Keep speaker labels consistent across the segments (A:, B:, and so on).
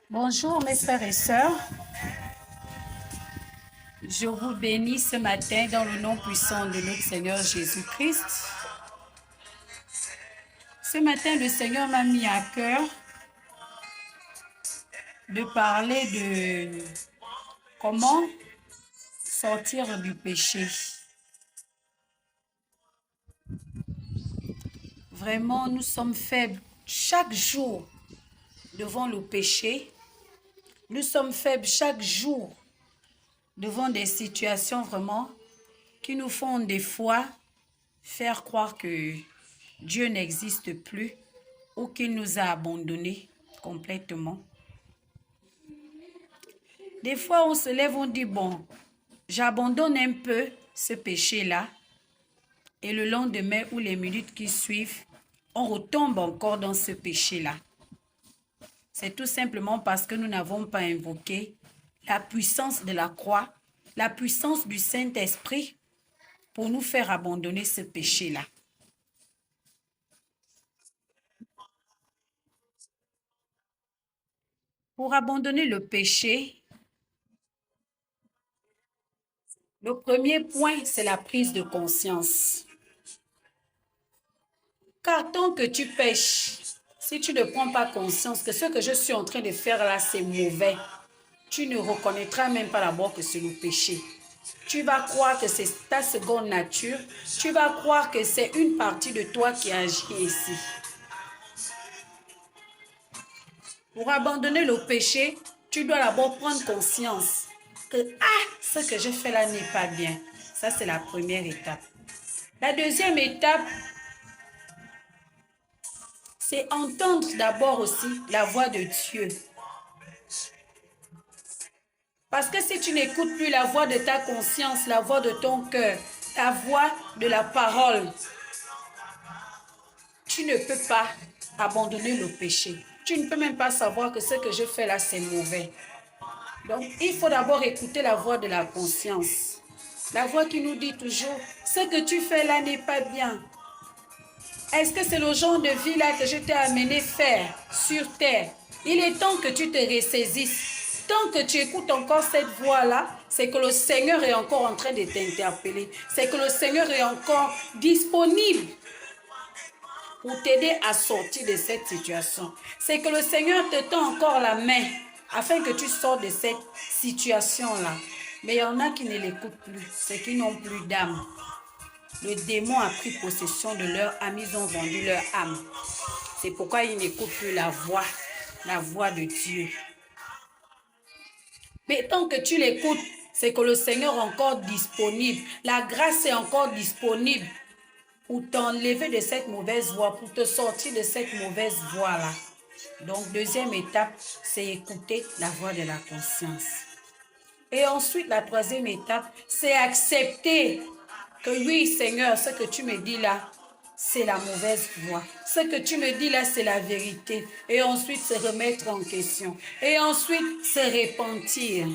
A: Bonjour mes frères et sœurs, je vous bénis ce matin dans le nom puissant de notre Seigneur Jésus-Christ. Ce matin, le Seigneur m'a mis à cœur de parler de comment sortir du péché. Vraiment, nous sommes faibles chaque jour devant le péché. Nous sommes faibles chaque jour devant des situations vraiment qui nous font des fois faire croire que Dieu n'existe plus ou qu'il nous a abandonnés complètement. Des fois, on se lève, on dit, bon, j'abandonne un peu ce péché-là. Et le lendemain ou les minutes qui suivent, on retombe encore dans ce péché-là. C'est tout simplement parce que nous n'avons pas invoqué la puissance de la croix, la puissance du Saint-Esprit pour nous faire abandonner ce péché-là. Pour abandonner le péché, le premier point, c'est la prise de conscience. Car tant que tu pêches, si tu ne prends pas conscience que ce que je suis en train de faire là, c'est mauvais, tu ne reconnaîtras même pas d'abord que c'est le péché. Tu vas croire que c'est ta seconde nature. Tu vas croire que c'est une partie de toi qui agit ici. Pour abandonner le péché, tu dois d'abord prendre conscience que ce que je fais là n'est pas bien. Ça, c'est la première étape. La deuxième étape, c'est entendre d'abord aussi la voix de Dieu. Parce que si tu n'écoutes plus la voix de ta conscience, la voix de ton cœur, la voix de la parole, tu ne peux pas abandonner le péché. Tu ne peux même pas savoir que ce que je fais là, c'est mauvais. Donc, il faut d'abord écouter la voix de la conscience. La voix qui nous dit toujours, ce que tu fais là n'est pas bien. Est-ce que c'est le genre de vie là que je t'ai amené faire sur terre? Il est temps que tu te ressaisisses. Tant que tu écoutes encore cette voix-là, c'est que le Seigneur est encore en train de t'interpeller. C'est que le Seigneur est encore disponible pour t'aider à sortir de cette situation. C'est que le Seigneur te tend encore la main afin que tu sortes de cette situation-là. Mais il y en a qui ne l'écoutent plus, c'est qu'ils n'ont plus d'âme. Le démon a pris possession de leur âme, ils ont vendu leur âme. C'est pourquoi ils n'écoutent plus la voix de Dieu. Mais tant que tu l'écoutes, c'est que le Seigneur est encore disponible. La grâce est encore disponible pour t'enlever de cette mauvaise voie, pour te sortir de cette mauvaise voie-là. Donc, deuxième étape, c'est écouter la voix de la conscience. Et ensuite, la troisième étape, c'est accepter que oui, Seigneur, ce que tu me dis là, c'est la mauvaise voie. Ce que tu me dis là, c'est la vérité. Et ensuite, se remettre en question. Et ensuite, se repentir.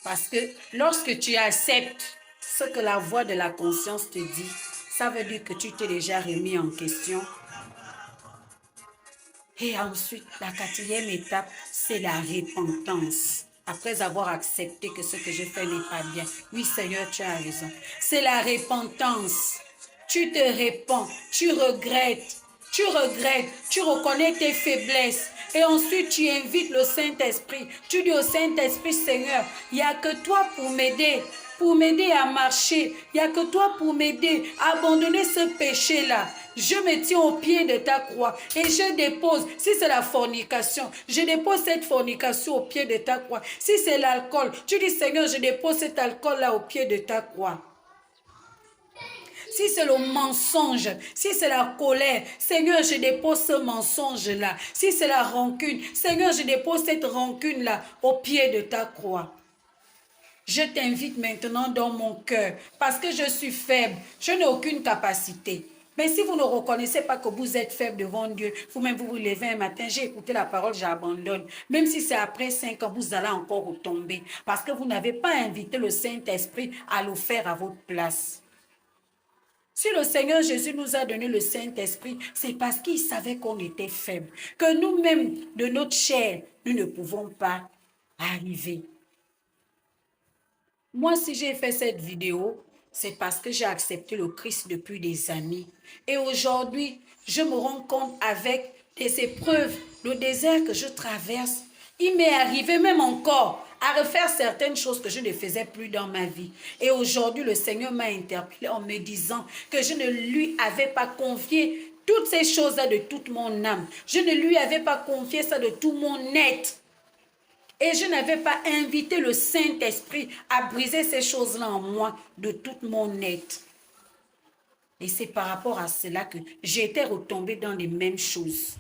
A: Parce que lorsque tu acceptes ce que la voix de la conscience te dit, ça veut dire que tu t'es déjà remis en question. Et ensuite, la quatrième étape, c'est la repentance. Après avoir accepté que ce que je fais n'est pas bien. Oui, Seigneur, tu as raison. C'est la repentance. Tu te répands, tu regrettes, tu reconnais tes faiblesses. Et ensuite, tu invites le Saint-Esprit. Tu dis au Saint-Esprit, Seigneur, il n'y a que toi pour m'aider à marcher. Il n'y a que toi pour m'aider à abandonner ce péché-là. Je me tiens au pied de ta croix et je dépose, si c'est la fornication, je dépose cette fornication au pied de ta croix. Si c'est l'alcool, tu dis Seigneur, je dépose cet alcool-là au pied de ta croix. Si c'est le mensonge, si c'est la colère, Seigneur, je dépose ce mensonge-là. Si c'est la rancune, Seigneur, je dépose cette rancune-là au pied de ta croix. Je t'invite maintenant dans mon cœur parce que je suis faible, je n'ai aucune capacité. Mais si vous ne reconnaissez pas que vous êtes faible devant Dieu, vous-même vous levez un matin, j'ai écouté la parole, j'abandonne. Même si c'est après 5 ans, vous allez encore retomber parce que vous n'avez pas invité le Saint-Esprit à le faire à votre place. Si le Seigneur Jésus nous a donné le Saint-Esprit, c'est parce qu'il savait qu'on était faibles, que nous-mêmes, de notre chair, nous ne pouvons pas arriver. Moi, si j'ai fait cette vidéo, c'est parce que j'ai accepté le Christ depuis des années. Et aujourd'hui, je me rends compte avec des épreuves, le désert que je traverse, il m'est arrivé même encore à refaire certaines choses que je ne faisais plus dans ma vie. Et aujourd'hui, le Seigneur m'a interpellé en me disant que je ne lui avais pas confié toutes ces choses-là de toute mon âme. Je ne lui avais pas confié ça de tout mon être. Et je n'avais pas invité le Saint-Esprit à briser ces choses-là en moi de toute mon être. Et c'est par rapport à cela que j'étais retombée dans les mêmes choses.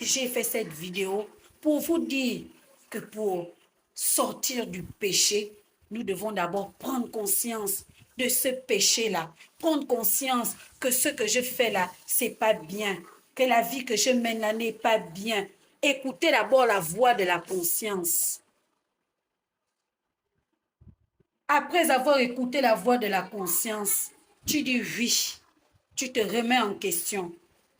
A: J'ai fait cette vidéo pour vous dire que pour sortir du péché, nous devons d'abord prendre conscience de ce péché-là. Prendre conscience que ce que je fais là, c'est pas bien. Que la vie que je mène là n'est pas bien. Écoutez d'abord la voix de la conscience. Après avoir écouté la voix de la conscience, tu dis oui, tu te remets en question.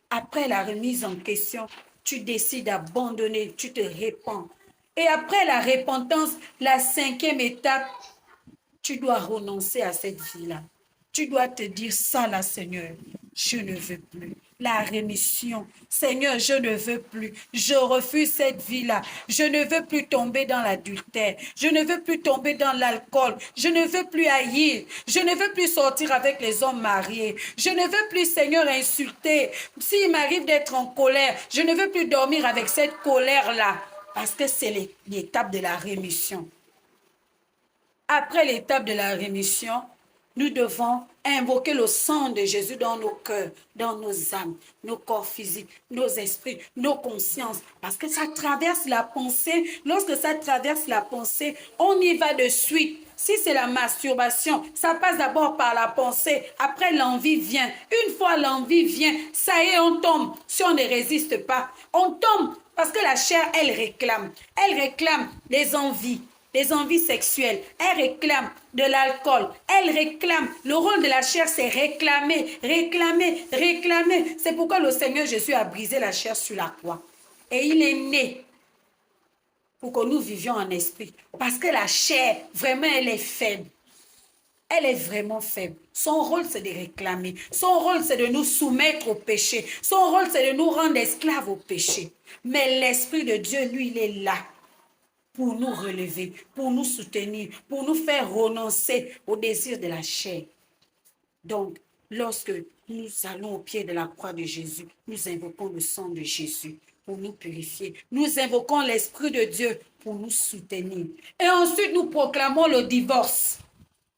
A: Après la remise en question, tu décides d'abandonner, tu te répands. Et après la repentance, la cinquième étape, tu dois renoncer à cette vie-là. Tu dois te dire ça là, Seigneur, je ne veux plus. La rémission, Seigneur, je ne veux plus. Je refuse cette vie-là. Je ne veux plus tomber dans l'adultère. Je ne veux plus tomber dans l'alcool. Je ne veux plus haïr. Je ne veux plus sortir avec les hommes mariés. Je ne veux plus, Seigneur, insulter. S'il m'arrive d'être en colère, je ne veux plus dormir avec cette colère-là. Parce que c'est l'étape de la rémission. Après l'étape de la rémission, nous devons invoquer le sang de Jésus dans nos cœurs, dans nos âmes, nos corps physiques, nos esprits, nos consciences. Parce que ça traverse la pensée. Lorsque ça traverse la pensée, on y va de suite. Si c'est la masturbation, ça passe d'abord par la pensée. Après, l'envie vient. Une fois l'envie vient, ça y est, on tombe. Si on ne résiste pas, on tombe. Parce que la chair, elle réclame. Elle réclame les envies sexuelles, elle réclame de l'alcool, elle réclame, le rôle de la chair c'est réclamer, réclamer, réclamer. C'est pourquoi le Seigneur Jésus a brisé la chair sur la croix. Et il est né pour que nous vivions en esprit. Parce que la chair, vraiment, elle est faible. Elle est vraiment faible. Son rôle, c'est de réclamer. Son rôle, c'est de nous soumettre au péché. Son rôle, c'est de nous rendre esclaves au péché. Mais l'Esprit de Dieu, lui, il est là pour nous relever, pour nous soutenir, pour nous faire renoncer au désir de la chair. Donc, lorsque nous allons au pied de la croix de Jésus, nous invoquons le sang de Jésus pour nous purifier. Nous invoquons l'Esprit de Dieu pour nous soutenir. Et ensuite, nous proclamons le divorce.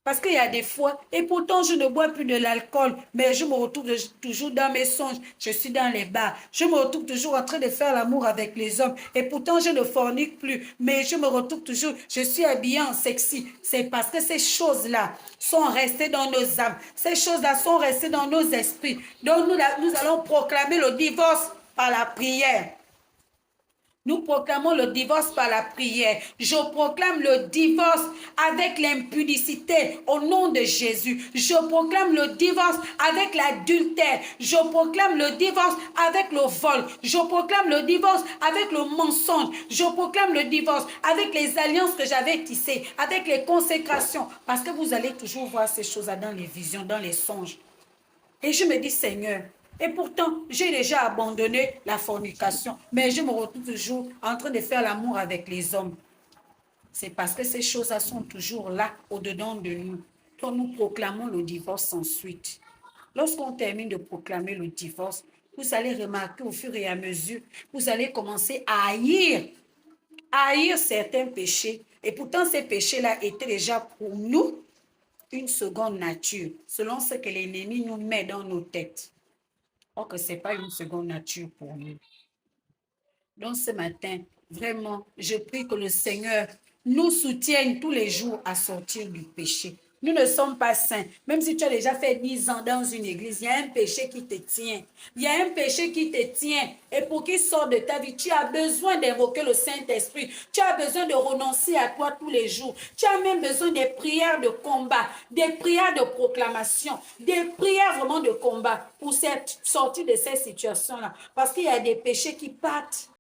A: Parce qu'il y a des fois, et pourtant je ne bois plus de l'alcool, mais je me retrouve toujours dans mes songes, je suis dans les bars, je me retrouve toujours en train de faire l'amour avec les hommes, et pourtant je ne fornique plus, mais je me retrouve toujours, je suis habillée en sexy. C'est parce que ces choses-là sont restées dans nos âmes, ces choses-là sont restées dans nos esprits. Donc nous allons proclamer le divorce par la prière. Nous proclamons le divorce par la prière. Je proclame le divorce avec l'impudicité au nom de Jésus. Je proclame le divorce avec l'adultère. Je proclame le divorce avec le vol. Je proclame le divorce avec le mensonge. Je proclame le divorce avec les alliances que j'avais tissées, avec les consécrations. Parce que vous allez toujours voir ces choses-là dans les visions, dans les songes. Et je me dis, Seigneur, et pourtant, j'ai déjà abandonné la fornication, mais je me retrouve toujours en train de faire l'amour avec les hommes. C'est parce que ces choses-là sont toujours là, au-dedans de nous. Donc, nous proclamons le divorce ensuite. Lorsqu'on termine de proclamer le divorce, vous allez remarquer au fur et à mesure, vous allez commencer à haïr certains péchés. Et pourtant, ces péchés-là étaient déjà pour nous une seconde nature, selon ce que l'ennemi nous met dans nos têtes. Or que ce n'est pas une seconde nature pour nous. Donc ce matin, vraiment, je prie que le Seigneur nous soutienne tous les jours à sortir du péché. Nous ne sommes pas saints. Même si tu as déjà fait 10 ans dans une église, il y a un péché qui te tient. Il y a un péché qui te tient. Et pour qu'il sorte de ta vie, tu as besoin d'invoquer le Saint-Esprit. Tu as besoin de renoncer à toi tous les jours. Tu as même besoin des prières de combat, des prières de proclamation, des prières vraiment de combat pour sortir de cette situation-là. Parce qu'il y a des péchés qui partent.